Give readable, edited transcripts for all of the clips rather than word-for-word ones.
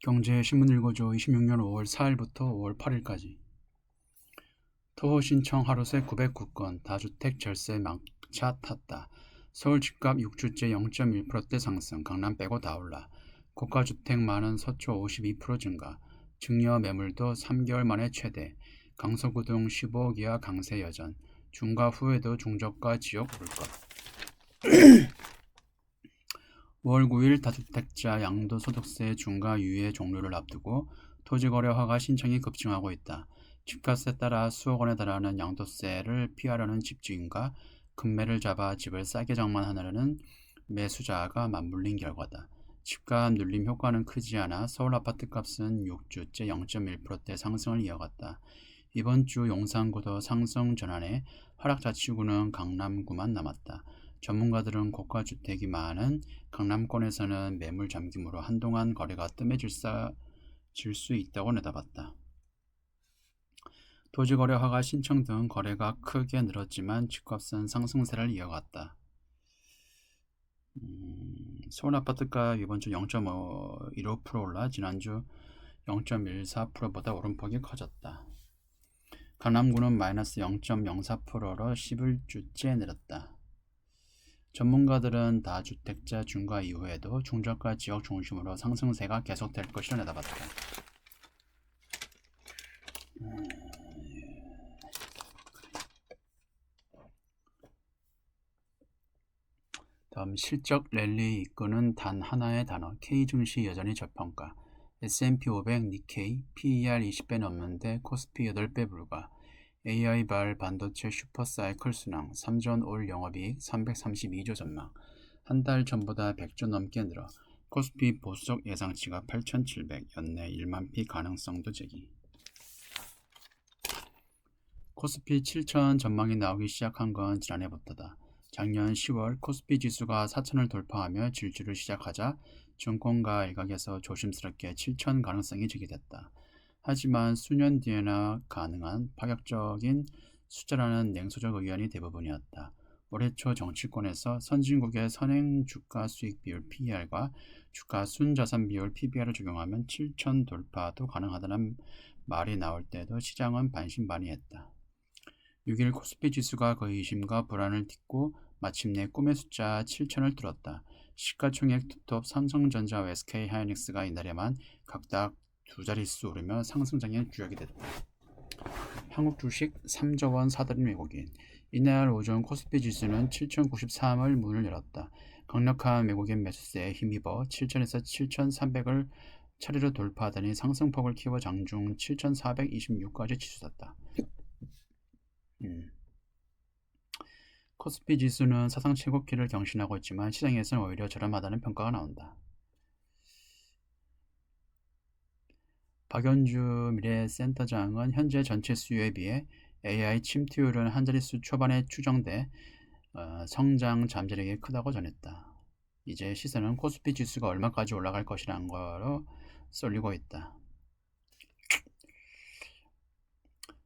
경제신문 읽어줘 26년 5월 4일부터 5월 8일까지 토호 신청 하루새 909건 다주택 절세 막차 탔다. 서울 집값 6주째 0.1%대 상승, 강남 빼고 다 올라. 고가주택 많은 서초 52% 증가, 증여 매물도 3개월 만에 최대, 강서구동 15억 이하 강세 여전, 중과 후에도 중저가 지역 오를 것. 5월 9일 다주택자 양도소득세 중과 유예 종료를 앞두고 토지거래 허가 신청이 급증하고 있다. 집값에 따라 수억 원에 달하는 양도세를 피하려는 집주인과 금매를 잡아 집을 싸게 장만하려는 매수자가 맞물린 결과다. 집값 눌림 효과는 크지 않아 서울 아파트값은 6주째 0.1%대 상승을 이어갔다. 이번 주 용산구도 상승 전환에 하락자치구는 강남구만 남았다. 전문가들은 고가주택이 많은 강남권에서는 매물 잠김으로 한동안 거래가 뜸해질 수 있다고 내다봤다. 토지거래 허가 신청 등 거래가 크게 늘었지만 집값은 상승세를 이어갔다. 서울 아파트가 이번 주 0.15% 올라 지난주 0.14%보다 오름폭이 커졌다. 강남구는 마이너스 0.04%로 11주째 내렸다. 전문가들은 다주택자 중과 이후에도 중저가 지역 중심으로 상승세가 계속될 것이라 내다봤다. 다음 실적 랠리 이끄는 단 하나의 단어 K증시 여전히 저평가. S&P 500, 니케이, PER 20배 넘는데 코스피 8배 불과. AI발 반도체 슈퍼사이클 순항 3전 올 영업이익 332조 전망. 한 달 전보다 100조 넘게 늘어. 코스피 보수적 예상치가 8,700, 연내 1만 피 가능성도 제기. 코스피 7,000 전망이 나오기 시작한 건 지난해부터다. 작년 10월 코스피 지수가 4,000을 돌파하며 질주를 시작하자 증권가 일각에서 조심스럽게 7,000 가능성이 제기됐다. 하지만 수년 뒤에나 가능한 파격적인 숫자라는 냉소적 의견이 대부분이었다. 올해 초 정치권에서 선진국의 선행 주가 수익 비율 PER과 주가 순자산 비율 PBR을 적용하면 7,000 돌파도 가능하다는 말이 나올 때도 시장은 반신반의했다. 6일 코스피 지수가 그 의심과 불안을 딛고 마침내 꿈의 숫자 7,000을 뚫었다. 시가총액 투톱 삼성전자와 SK하이닉스가 이날에만 각각 두 자릿수 오르며 상승장의 주역이 됐다. 한국 주식 3조 원 사들인 외국인. 이날 오전 코스피 지수는 7,093을 문을 열었다. 강력한 외국인 매수세에 힘입어 7,000에서 7,300을 차례로 돌파하더니 상승폭을 키워 장중 7,426까지 치솟았다. 코스피 지수는 사상 최고기를 경신하고 있지만 시장에서는 오히려 저렴하다는 평가가 나온다. 박연주 미래센터장은 현재 전체 수요에 비해 AI 침투율은 한 자릿수 초반에 추정돼 성장 잠재력이 크다고 전했다. 이제 시세는 코스피 지수가 얼마까지 올라갈 것이라는 거로 쏠리고 있다.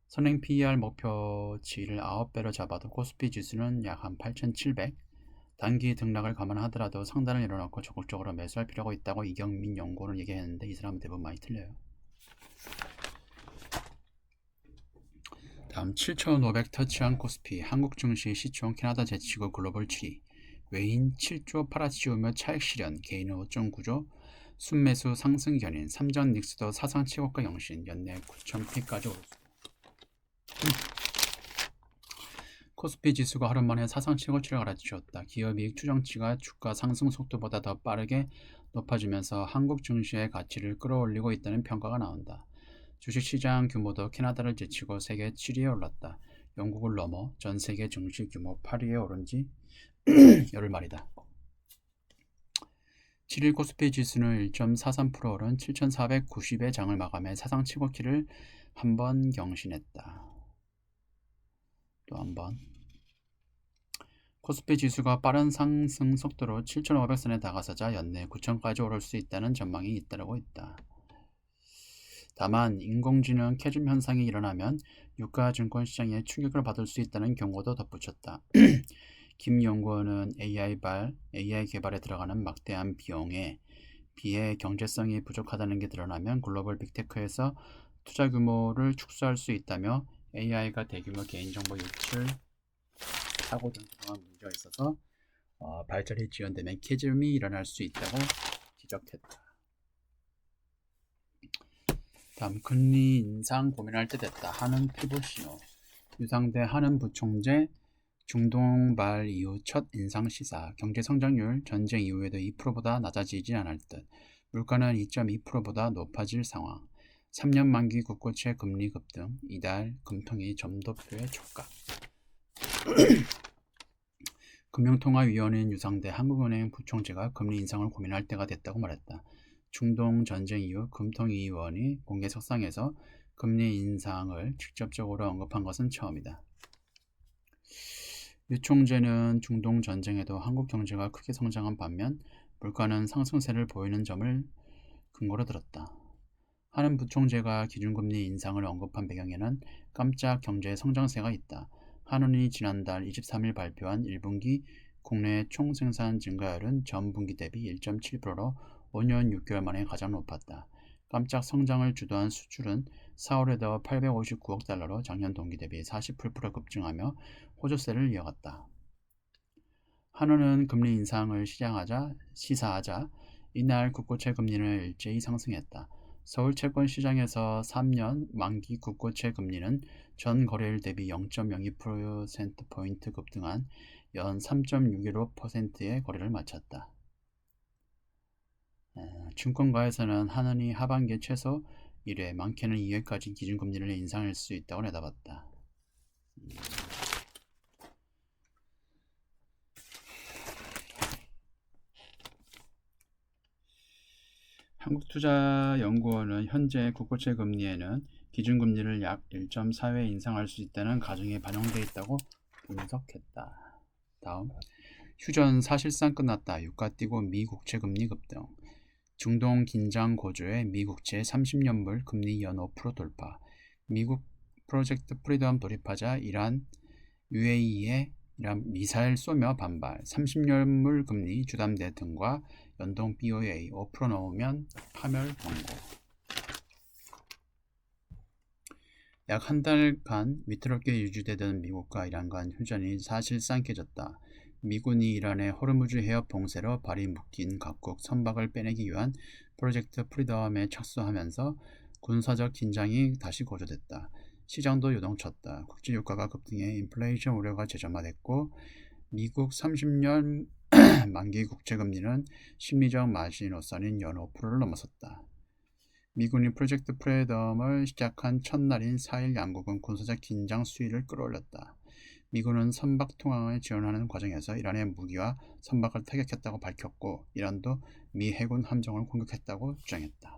선행 PER 목표치를 9배로 잡아도 코스피 지수는 약 한 8,700. 단기 등락을 감안하더라도 상단을 열어놓고 적극적으로 매수할 필요가 있다고 이경민 연구원은 얘기했는데 이 사람은 대부분 많이 틀려요. 다음 7,500 터치한 코스피. 한국 증시 시총 캐나다 제치고 글로벌 7위. 외인 7조 팔아치우며 차익 실현. 개인은 5.9조. 순매수 상승 견인. 삼전 닉스도 사상 최고가 영신. 연내 9,000피까지 오르다. 코스피 지수가 하루 만에 사상 최고치를 갈아치웠다. 기업이익 추정치가 주가 상승 속도보다 더 빠르게 높아지면서 한국 증시의 가치를 끌어올리고 있다는 평가가 나온다. 주식시장 규모도 캐나다를 제치고 세계 7위에 올랐다. 영국을 넘어 전 세계 증시 규모 8위에 오른 지 열흘 만이다. 7일 코스피 지수는 1.43% 오른 7,490의 장을 마감해 사상 최고치를 한 번 경신했다. 또 한 번. 코스피 지수가 빠른 상승 속도로 7,500선에 다가서자 연내 9,000까지 오를 수 있다는 전망이 잇따르고 있다. 다만 인공지능 캐즘 현상이 일어나면 유가 증권 시장에 충격을 받을 수 있다는 경고도 덧붙였다. 김 연구원은 AI 개발에 들어가는 막대한 비용에 비해 경제성이 부족하다는 게 드러나면 글로벌 빅테크에서 투자 규모를 축소할 수 있다며 AI가 대규모 개인정보 유출, 사고 등 그러한 문제가 있어서 발전이 지연되면 캐즘이 일어날 수 있다고 지적했다. 다음 금리 인상 고민할 때 됐다. 한은 피보 신호. 유상대 한은 부총재 중동발 이후 첫 인상 시사. 경제 성장률 전쟁 이후에도 2%보다 낮아지지 않을 듯. 물가는 2.2%보다 높아질 상황. 3년 만기 국고채 금리 급등. 이달 금통위 점도표의 촉각. 금융통화위원회인 유상대 한국은행 부총재가 금리 인상을 고민할 때가 됐다고 말했다. 중동 전쟁 이후 금통위원이 공개 석상에서 금리 인상을 직접적으로 언급한 것은 처음이다. 유 총재는 중동 전쟁에도 한국 경제가 크게 성장한 반면 물가는 상승세를 보이는 점을 근거로 들었다. 한은 부총재가 기준금리 인상을 언급한 배경에는 깜짝 경제 성장세가 있다. 한은이 지난달 23일 발표한 1분기 국내 총생산 증가율은 전분기 대비 1.7%로 5년 6개월 만에 가장 높았다. 깜짝 성장을 주도한 수출은 4월에도 859억 달러로 작년 동기 대비 48% 급증하며 호조세를 이어갔다. 한은은 금리 인상을 시사하자 이날 국고채 금리는 일제히 상승했다. 서울 채권 시장에서 3년 만기 국고채 금리는 전 거래일 대비 0.02%포인트 급등한 연 3.615%의 거래를 마쳤다. 증권가에서는 한은이 하반기에 최소 1회, 많게는 2회까지 기준금리를 인상할 수 있다고 내다봤다. 한국투자연구원은 현재 국고채 금리에는 기준금리를 약 1.4회 인상할 수 있다는 가정에 반영돼 있다고 분석했다. 다음, 휴전 사실상 끝났다. 유가 뛰고 미 국채 금리 급등. 중동 긴장 고조에 미 국채 30년물 금리 연 5% 돌파. 미국 프로젝트 프리덤 돌입하자 이란, UAE에 이란 미사일 쏘며 반발. 30년물 금리 주담대 등과 연동 BOA 5% 넘으면 파멸 경고. 약 한 달간 위태롭게 유지되던 미국과 이란 간 휴전이 사실상 깨졌다. 미군이 이란의 호르무즈 해협 봉쇄로 발이 묶인 각국 선박을 빼내기 위한 프로젝트 프리덤에 착수하면서 군사적 긴장이 다시 고조됐다. 시장도 요동쳤다. 국제 유가가 급등해 인플레이션 우려가 재점화됐고 미국 30년 만기 국채 금리는 심리적 마지노선인 연 5%를 넘어섰다. 미군이 프로젝트 프리덤을 시작한 첫날인 4일 양국은 군사적 긴장 수위를 끌어올렸다. 미군은 선박 통항을 지원하는 과정에서 이란의 무기와 선박을 타격했다고 밝혔고 이란도 미 해군 함정을 공격했다고 주장했다.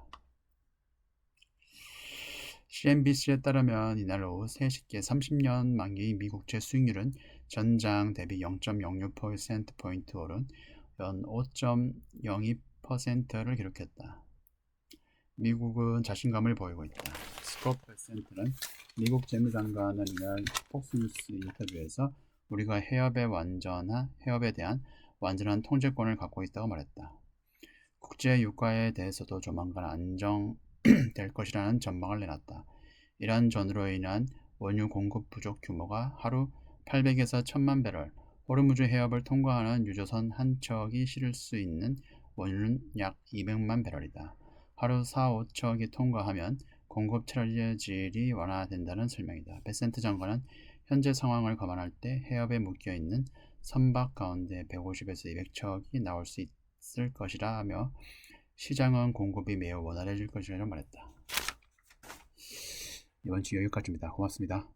CNBC에 따르면 이날 오후 3시께 30년 만기 미국채 수익률은 전장 대비 0.06%포인트 오른 연 5.02%를 기록했다. 미국은 자신감을 보이고 있다. 스콧 베센트는 미국 재무장관은 이날 폭스뉴스 인터뷰에서 우리가 해협에 대한 완전한 통제권을 갖고 있다고 말했다. 국제 유가에 대해서도 조만간 안정될 것이라는 전망을 내놨다. 이란 전으로 인한 원유 공급 부족 규모가 하루 800에서 1000만 배럴, 호르무즈 해협을 통과하는 유조선 한 척이 실을 수 있는 원유는 약 200만 배럴이다. 하루 4-5척이 통과하면 공급 체질이 완화된다는 설명이다. 베센트 장관은 현재 상황을 감안할 때 해협에 묶여있는 선박 가운데 150에서 200척이 나올 수 있을 것이라 하며 시장은 공급이 매우 원활해질 것이라고 말했다. 이번 주 여기까지입니다. 고맙습니다.